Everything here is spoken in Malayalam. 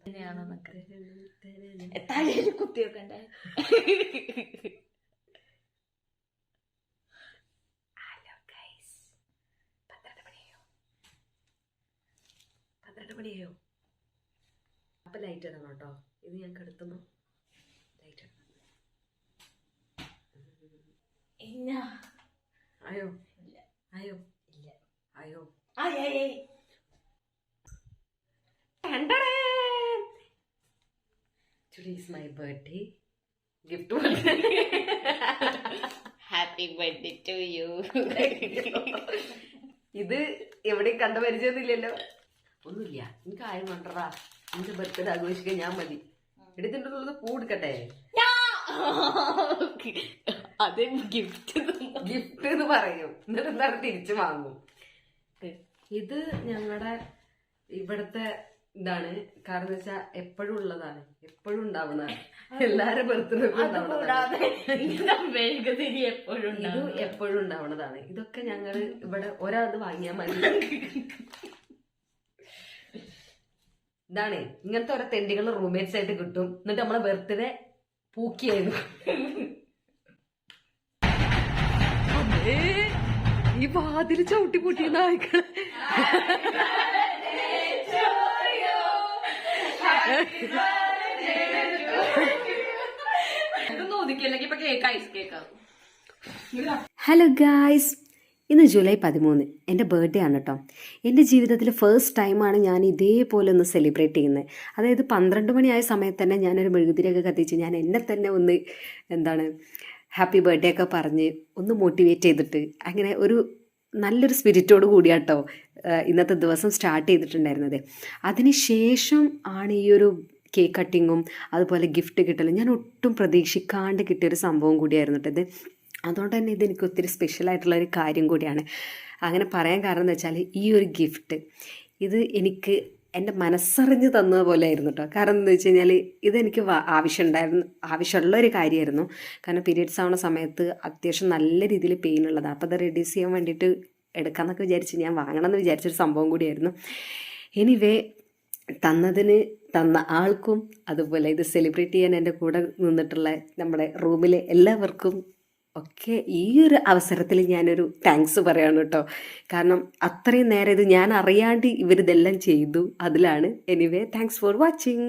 തന്നെയാണെന്നൊക്കെ തലയിൽ കുത്തിയൊക്കെ ഹലോ ഗൈസ്, 12 മണിയോ? അപ്പൊ ലൈറ്റ് ഇടണം കേട്ടോ. ഇത് ഞാൻ കെടുത്തുന്നു. ലൈറ്റ് ഇടണം. അയ്യോ അയ്യോ ഇല്ല അയ്യോ Today is my birthday. Gift Happy birthday to you. ഇത് എവിടെ കണ്ട പരിചയമൊന്നുമില്ലല്ലോ. ഒന്നുമില്ല, എനിക്ക് ആരും വേണ്ടടാ. എന്റെ ബർത്ത്ഡേ ആഘോഷിക്കാൻ ഞാൻ മതി. എടുത്തിട്ടുള്ളത് പൂ എടുക്കട്ടെ. അത് ഗിഫ്റ്റ് എന്ന് പറയും, എന്നിട്ട് എന്താണ് തിരിച്ചു വാങ്ങും. ഇത് ഞങ്ങളുടെ ഇവിടത്തെ ഇതാണ്. കാരണം എന്ന് വെച്ചാൽ എപ്പോഴും ഉള്ളതാണ്, എപ്പോഴും ഉണ്ടാവുന്നതാണ്. എല്ലാരും ബർത്ത്ഡേ ഇത് എപ്പോഴും ഉണ്ടാവുന്നതാണ്. ഇതൊക്കെ ഞങ്ങള് ഇവിടെ ഒരാളത് വാങ്ങിയാൽ മതി. ഇതാണ് ഇങ്ങനത്തെ ഓരോ തെണ്ടികൾ റൂംമേറ്റ്സ് ആയിട്ട് കിട്ടും. എന്നിട്ട് നമ്മളെ ബർത്ത്ഡേ പൂക്കിയായിരുന്നു. ഈ വാതില് ചവിട്ടി പൊട്ടിയ നായ്ക്കള്. ഹലോ ഗായ്സ്, ഇന്ന് ജൂലൈ 13, എൻ്റെ ബർത്ത്ഡേ ആണ് കേട്ടോ. എൻ്റെ ജീവിതത്തിൽ ഫസ്റ്റ് ടൈമാണ് ഞാൻ ഇതേപോലെ ഒന്ന് സെലിബ്രേറ്റ് ചെയ്യുന്നത്. അതായത് 12 മണിയായ സമയത്ത് തന്നെ ഞാനൊരു മെഴുകുതിരിയൊക്കെ കത്തിച്ച് ഞാൻ എന്നെ തന്നെ ഒന്ന് ഹാപ്പി ബർത്ത്ഡേ ഒക്കെ പറഞ്ഞ് ഒന്ന് മോട്ടിവേറ്റ് ചെയ്തിട്ട് അങ്ങനെ ഒരു നല്ലൊരു സ്പിരിറ്റോട് കൂടിയാട്ടോ ഇന്നത്തെ ദിവസം സ്റ്റാർട്ട് ചെയ്തിട്ടുണ്ടായിരുന്നത്. അതിന് ശേഷം ആണ് ഈ ഒരു കേക്ക് കട്ടിങ്ങും അതുപോലെ ഗിഫ്റ്റ് കിട്ടലും ഞാൻ ഒട്ടും പ്രതീക്ഷിക്കാണ്ട് കിട്ടിയൊരു സംഭവം കൂടിയായിരുന്നു കേട്ടത്. അതുകൊണ്ട് തന്നെ ഇതെനിക്ക് ഒത്തിരി സ്പെഷ്യലായിട്ടുള്ളൊരു കാര്യം കൂടിയാണ്. അങ്ങനെ പറയാൻ കാരണം എന്ന് വെച്ചാൽ ഈ ഒരു ഗിഫ്റ്റ് ഇത് എനിക്ക് എൻ്റെ മനസ്സറിഞ്ഞ് തന്നതുപോലെ ആയിരുന്നു കേട്ടോ. കാരണം എന്താ വെച്ച് കഴിഞ്ഞാൽ ഇതെനിക്ക് ആവശ്യമുള്ളൊരു കാര്യമായിരുന്നു. കാരണം പീരിയഡ്സ് ആവുന്ന സമയത്ത് അത്യാവശ്യം നല്ല രീതിയിൽ പെയിൻ ഉള്ളതാണ്. അപ്പോൾ അത് റെഡ്യൂസ് ചെയ്യാൻ വേണ്ടിയിട്ട് എടുക്കാമെന്നൊക്കെ വിചാരിച്ച് ഞാൻ വാങ്ങണമെന്ന് വിചാരിച്ചൊരു സംഭവം കൂടിയായിരുന്നു. എനിവേ തന്ന ആൾക്കും അതുപോലെ ഇത് സെലിബ്രേറ്റ് ചെയ്യാൻ എൻ്റെ കൂടെ നിന്നിട്ടുള്ള നമ്മുടെ റൂമിലെ എല്ലാവർക്കും ഒക്കെ ഈ ഒരു അവസരത്തിൽ ഞാനൊരു താങ്ക്സ് പറയാണ് കേട്ടോ. കാരണം അത്രയും നേരം ഇത് ഞാൻ അറിയാണ്ട് ഇവരിതെല്ലാം ചെയ്തു, അതിലാണ്. Anyway thanks for watching.